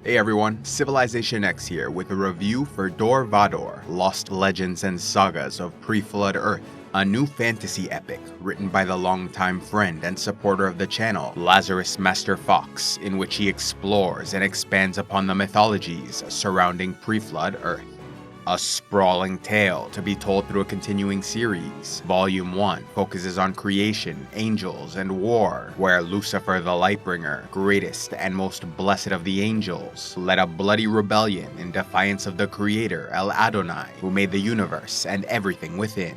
Hey everyone, Civilization X here with a review for Dor Vahdor, Lost Legends and Sagas of Preflood Earth, a new fantasy epic written by the longtime friend and supporter of the channel, Lazarus Master Fox, in which he explores and expands upon the mythologies surrounding Preflood Earth. A sprawling tale to be told through a continuing series. Volume 1 focuses on creation, angels, and war, where Lucifer the Lightbringer, greatest and most blessed of the angels, led a bloody rebellion in defiance of the creator El Adonai, who made the universe and everything within.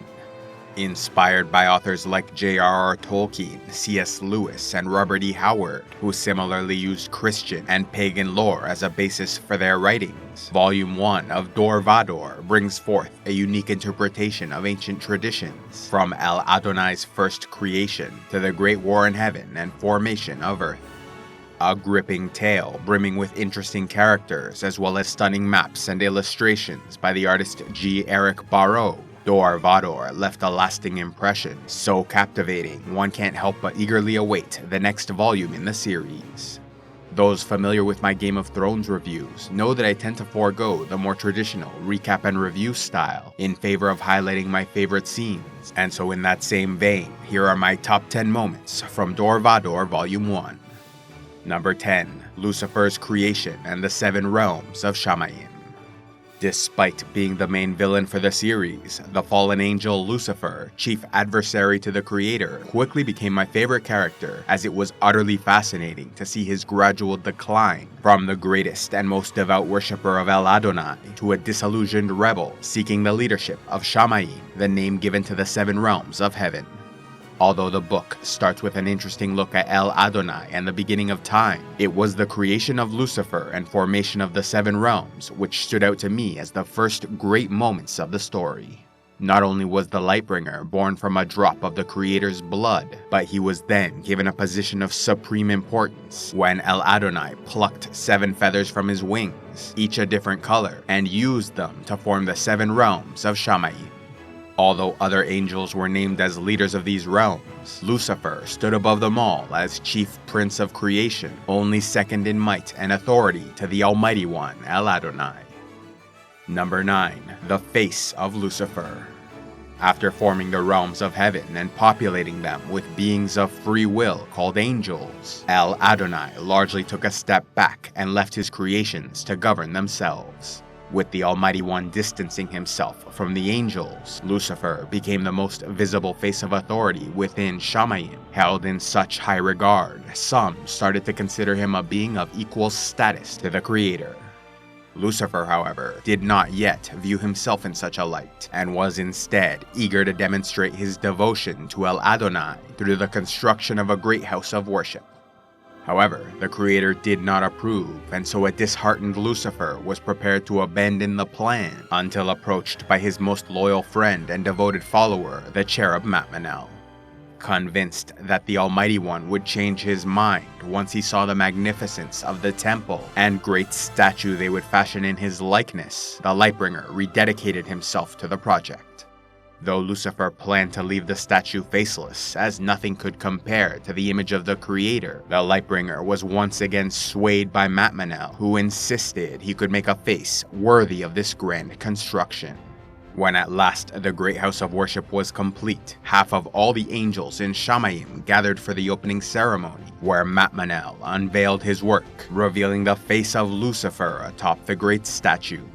Inspired by authors like J.R.R. Tolkien, C.S. Lewis, and Robert E. Howard, who similarly used Christian and pagan lore as a basis for their writings, Volume 1 of Dor Vahdor brings forth a unique interpretation of ancient traditions, from El Adonai's first creation to the Great War in Heaven and formation of Earth. A gripping tale brimming with interesting characters as well as stunning maps and illustrations by the artist G. Eric Barreau. Dor Vahdor left a lasting impression, so captivating one can't help but eagerly await the next volume in the series. Those familiar with my Game of Thrones reviews know that I tend to forego the more traditional recap and review style in favor of highlighting my favorite scenes, and so in that same vein, here are my top 10 moments from Dor Vahdor Volume 1. Number 10. Lucifer's Creation and the Seven Realms of Shamayim. Despite being the main villain for the series, the fallen angel Lucifer, chief adversary to the creator, quickly became my favorite character, as it was utterly fascinating to see his gradual decline from the greatest and most devout worshipper of El Adonai to a disillusioned rebel seeking the leadership of Shamayim, the name given to the seven realms of heaven. Although the book starts with an interesting look at El Adonai and the beginning of time, it was the creation of Lucifer and formation of the Seven Realms which stood out to me as the first great moments of the story. Not only was the Lightbringer born from a drop of the Creator's blood, but he was then given a position of supreme importance when El Adonai plucked 7 feathers from his wings, each a different color, and used them to form the Seven Realms of Shamayim. Although other angels were named as leaders of these realms, Lucifer stood above them all as chief prince of creation, only second in might and authority to the Almighty One, El Adonai. Number 9. The Face of Lucifer. After forming the realms of heaven and populating them with beings of free will called angels, El Adonai largely took a step back and left his creations to govern themselves. With the Almighty One distancing himself from the angels, Lucifer became the most visible face of authority within Shamayim. Held in such high regard, some started to consider him a being of equal status to the Creator. Lucifer, however, did not yet view himself in such a light, and was instead eager to demonstrate his devotion to El Adonai through the construction of a great house of worship. However, the Creator did not approve, and so a disheartened Lucifer was prepared to abandon the plan until approached by his most loyal friend and devoted follower, the cherub Matmanel. Convinced that the Almighty One would change his mind once he saw the magnificence of the temple and great statue they would fashion in his likeness, the Lightbringer rededicated himself to the project. Though Lucifer planned to leave the statue faceless, as nothing could compare to the image of the Creator, the Lightbringer was once again swayed by Matmanel, who insisted he could make a face worthy of this grand construction. When at last the great house of worship was complete, half of all the angels in Shamayim gathered for the opening ceremony, where Matmanel unveiled his work, revealing the face of Lucifer atop the great statue.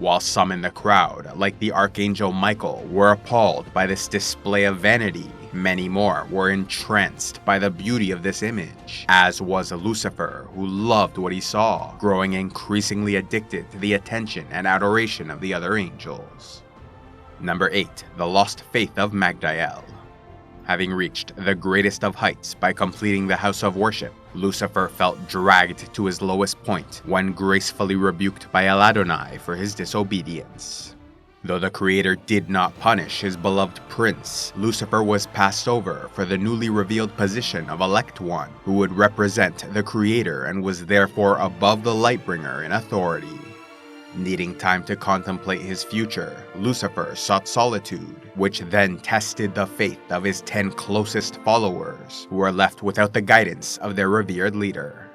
While some in the crowd, like the Archangel Michael, were appalled by this display of vanity, many more were entranced by the beauty of this image, as was Lucifer, who loved what he saw, growing increasingly addicted to the attention and adoration of the other angels. Number 8. The Lost Faith of Magidale. Having reached the greatest of heights by completing the house of worship, Lucifer felt dragged to his lowest point when gracefully rebuked by El Adonai for his disobedience. Though the Creator did not punish his beloved prince, Lucifer was passed over for the newly revealed position of Elect One, who would represent the Creator and was therefore above the Lightbringer in authority. Needing time to contemplate his future, Lucifer sought solitude, which then tested the faith of his 10 closest followers, who were left without the guidance of their revered leader.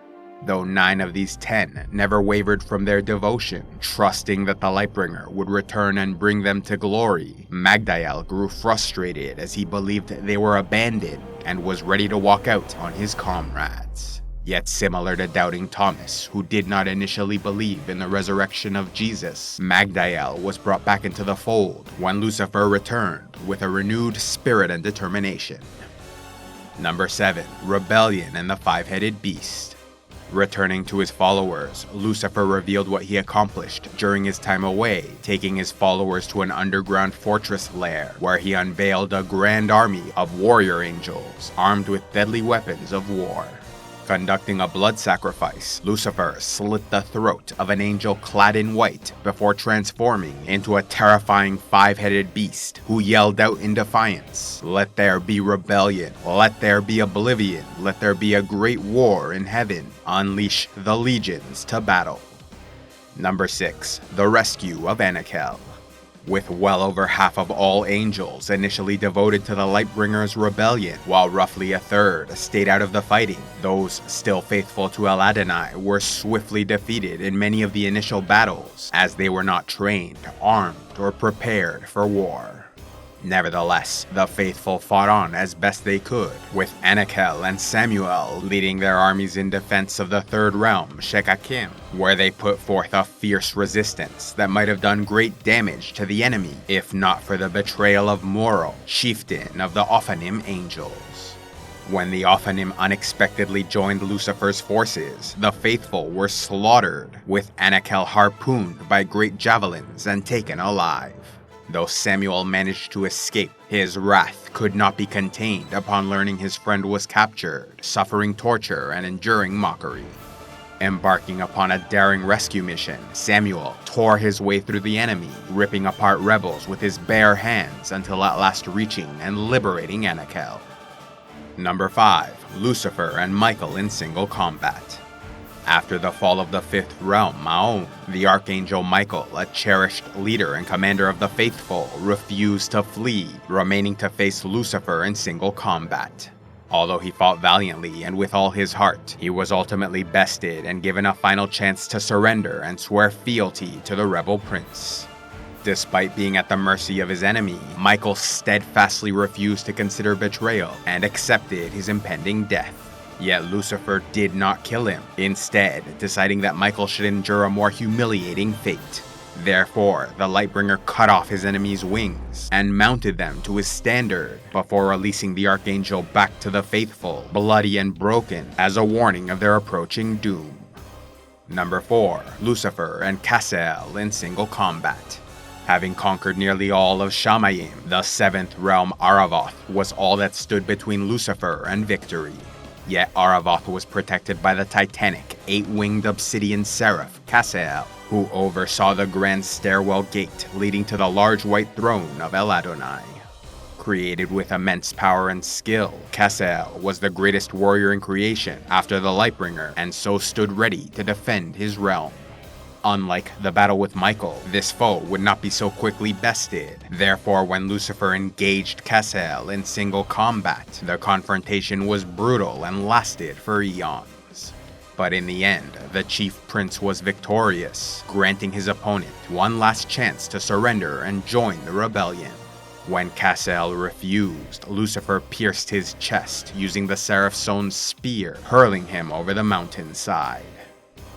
though 9 of these 10 never wavered from their devotion, trusting that the Lightbringer would return and bring them to glory. Magidale grew frustrated as he believed they were abandoned and was ready to walk out on his comrades. Yet similar to doubting Thomas, who did not initially believe in the resurrection of Jesus, Magidale was brought back into the fold when Lucifer returned with a renewed spirit and determination. Number 7. Rebellion and the Five-Headed Beast. Returning to his followers, Lucifer revealed what he accomplished during his time away, taking his followers to an underground fortress lair, where he unveiled a grand army of warrior angels armed with deadly weapons of war. Conducting a blood sacrifice, Lucifer slit the throat of an angel clad in white before transforming into a terrifying five-headed beast who yelled out in defiance, "Let there be rebellion, let there be oblivion, let there be a great war in heaven, unleash the legions to battle." Number 6. The Rescue of Akel. With well over half of all angels initially devoted to the Lightbringer's rebellion, while roughly a third stayed out of the fighting, those still faithful to El Adonai were swiftly defeated in many of the initial battles, as they were not trained, armed, or prepared for war. Nevertheless, the faithful fought on as best they could, with Akel and Samuel leading their armies in defense of the third realm, Shekakim, where they put forth a fierce resistance that might have done great damage to the enemy, if not for the betrayal of Moro, chieftain of the Ophanim angels. When the Ophanim unexpectedly joined Lucifer's forces, the faithful were slaughtered, with Akel harpooned by great javelins and taken alive. Though Samuel managed to escape, his wrath could not be contained upon learning his friend was captured, suffering torture and enduring mockery. Embarking upon a daring rescue mission, Samuel tore his way through the enemy, ripping apart rebels with his bare hands until at last reaching and liberating Akel. Number 5. Lucifer and Michael in single combat. After the fall of the fifth realm, Maon, the Archangel Michael, a cherished leader and commander of the faithful, refused to flee, remaining to face Lucifer in single combat. Although he fought valiantly and with all his heart, he was ultimately bested and given a final chance to surrender and swear fealty to the rebel prince. Despite being at the mercy of his enemy, Michael steadfastly refused to consider betrayal and accepted his impending death. Yet Lucifer did not kill him, instead deciding that Michael should endure a more humiliating fate. Therefore, the Lightbringer cut off his enemy's wings and mounted them to his standard before releasing the Archangel back to the faithful, bloody and broken, as a warning of their approaching doom. Number 4. Lucifer and Castle in single combat. Having conquered nearly all of Shamayim, the seventh realm Aravoth was all that stood between Lucifer and victory. Yet Aravoth was protected by the titanic, 8-winged obsidian seraph, Castle, who oversaw the grand stairwell gate leading to the large white throne of El Adonai. Created with immense power and skill, Castle was the greatest warrior in creation after the Lightbringer, and so stood ready to defend his realm. Unlike the battle with Michael, this foe would not be so quickly bested. Therefore, when Lucifer engaged Castle in single combat, the confrontation was brutal and lasted for eons. But in the end, the chief prince was victorious, granting his opponent one last chance to surrender and join the rebellion. When Castle refused, Lucifer pierced his chest using the Seraph's own spear, hurling him over the mountainside.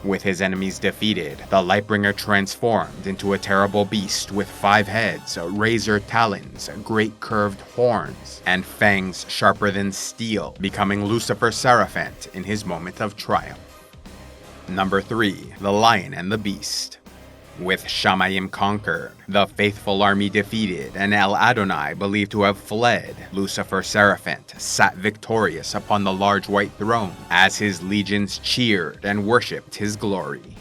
With his enemies defeated, the Lightbringer transformed into a terrible beast with 5 heads, razor talons, great curved horns, and fangs sharper than steel, becoming Lucifer Seraphant in his moment of triumph. Number 3. The Lion and the Beast. With Shamayim conquered, the faithful army defeated, and El Adonai believed to have fled, Lucifer Seraphant sat victorious upon the large white throne as his legions cheered and worshipped his glory.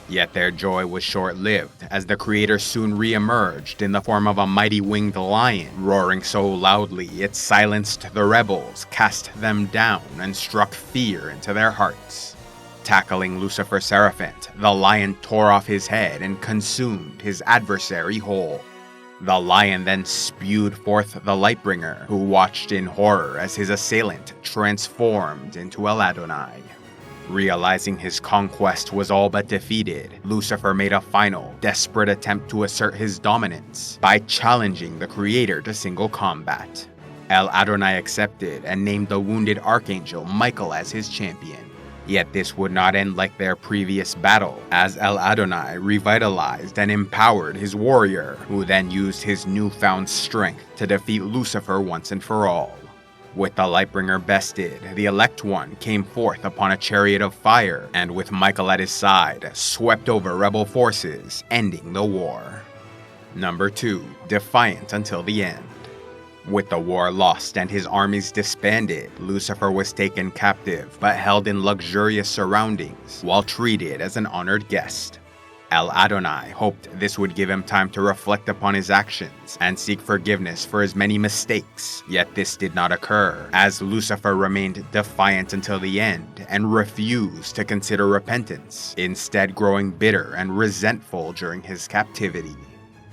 Yet their joy was short-lived, as the Creator soon re-emerged in the form of a mighty winged lion, roaring so loudly it silenced the rebels, cast them down, and struck fear into their hearts. Tackling Lucifer Seraphant, the lion tore off his head and consumed his adversary whole. The lion then spewed forth the Lightbringer, who watched in horror as his assailant transformed into El Adonai. Realizing his conquest was all but defeated, Lucifer made a final, desperate attempt to assert his dominance by challenging the creator to single combat. El Adonai accepted and named the wounded archangel Michael as his champion. Yet this would not end like their previous battle, as El Adonai revitalized and empowered his warrior, who then used his newfound strength to defeat Lucifer once and for all. With the Lightbringer bested, the Elect One came forth upon a chariot of fire, and with Michael at his side, swept over rebel forces, ending the war. Number 2. Defiant Until the End. With the war lost and his armies disbanded, Lucifer was taken captive, but held in luxurious surroundings, while treated as an honored guest. El Adonai hoped this would give him time to reflect upon his actions and seek forgiveness for his many mistakes, yet this did not occur, as Lucifer remained defiant until the end and refused to consider repentance, instead growing bitter and resentful during his captivity.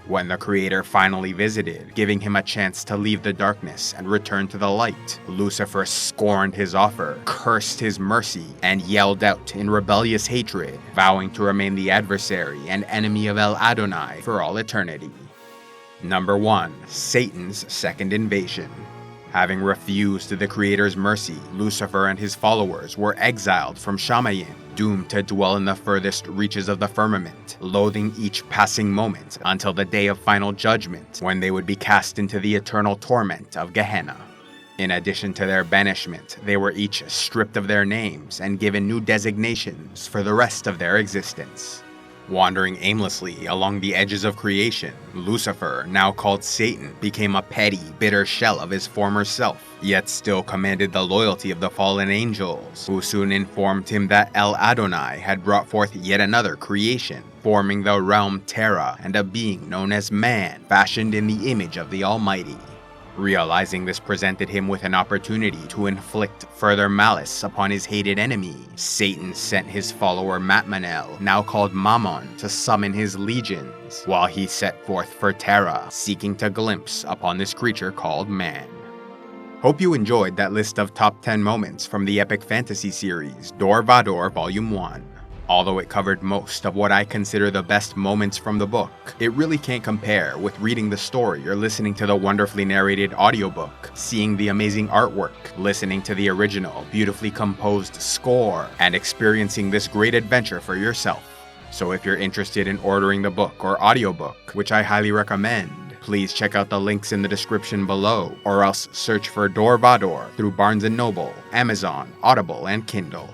When the Creator finally visited, giving him a chance to leave the darkness and return to the light, Lucifer scorned his offer, cursed his mercy, and yelled out in rebellious hatred, vowing to remain the adversary and enemy of El Adonai for all eternity. Number 1. Satan's Second Invasion. Having refused the Creator's mercy, Lucifer and his followers were exiled from Shamayim, doomed to dwell in the furthest reaches of the firmament, loathing each passing moment until the day of final judgment, when they would be cast into the eternal torment of Gehenna. In addition to their banishment, they were each stripped of their names and given new designations for the rest of their existence. Wandering aimlessly along the edges of creation, Lucifer, now called Satan, became a petty, bitter shell of his former self, yet still commanded the loyalty of the fallen angels, who soon informed him that El Adonai had brought forth yet another creation, forming the realm Terra and a being known as man, fashioned in the image of the Almighty. Realizing this presented him with an opportunity to inflict further malice upon his hated enemy, Satan sent his follower Matmanel, now called Mammon, to summon his legions, while he set forth for Terra, seeking to glimpse upon this creature called man. Hope you enjoyed that list of top 10 moments from the epic fantasy series Dor Vahdor Volume I. Although it covered most of what I consider the best moments from the book, it really can't compare with reading the story or listening to the wonderfully narrated audiobook, seeing the amazing artwork, listening to the original, beautifully composed score, and experiencing this great adventure for yourself. So if you're interested in ordering the book or audiobook, which I highly recommend, please check out the links in the description below, or else search for Dor Vahdor through Barnes & Noble, Amazon, Audible, and Kindle.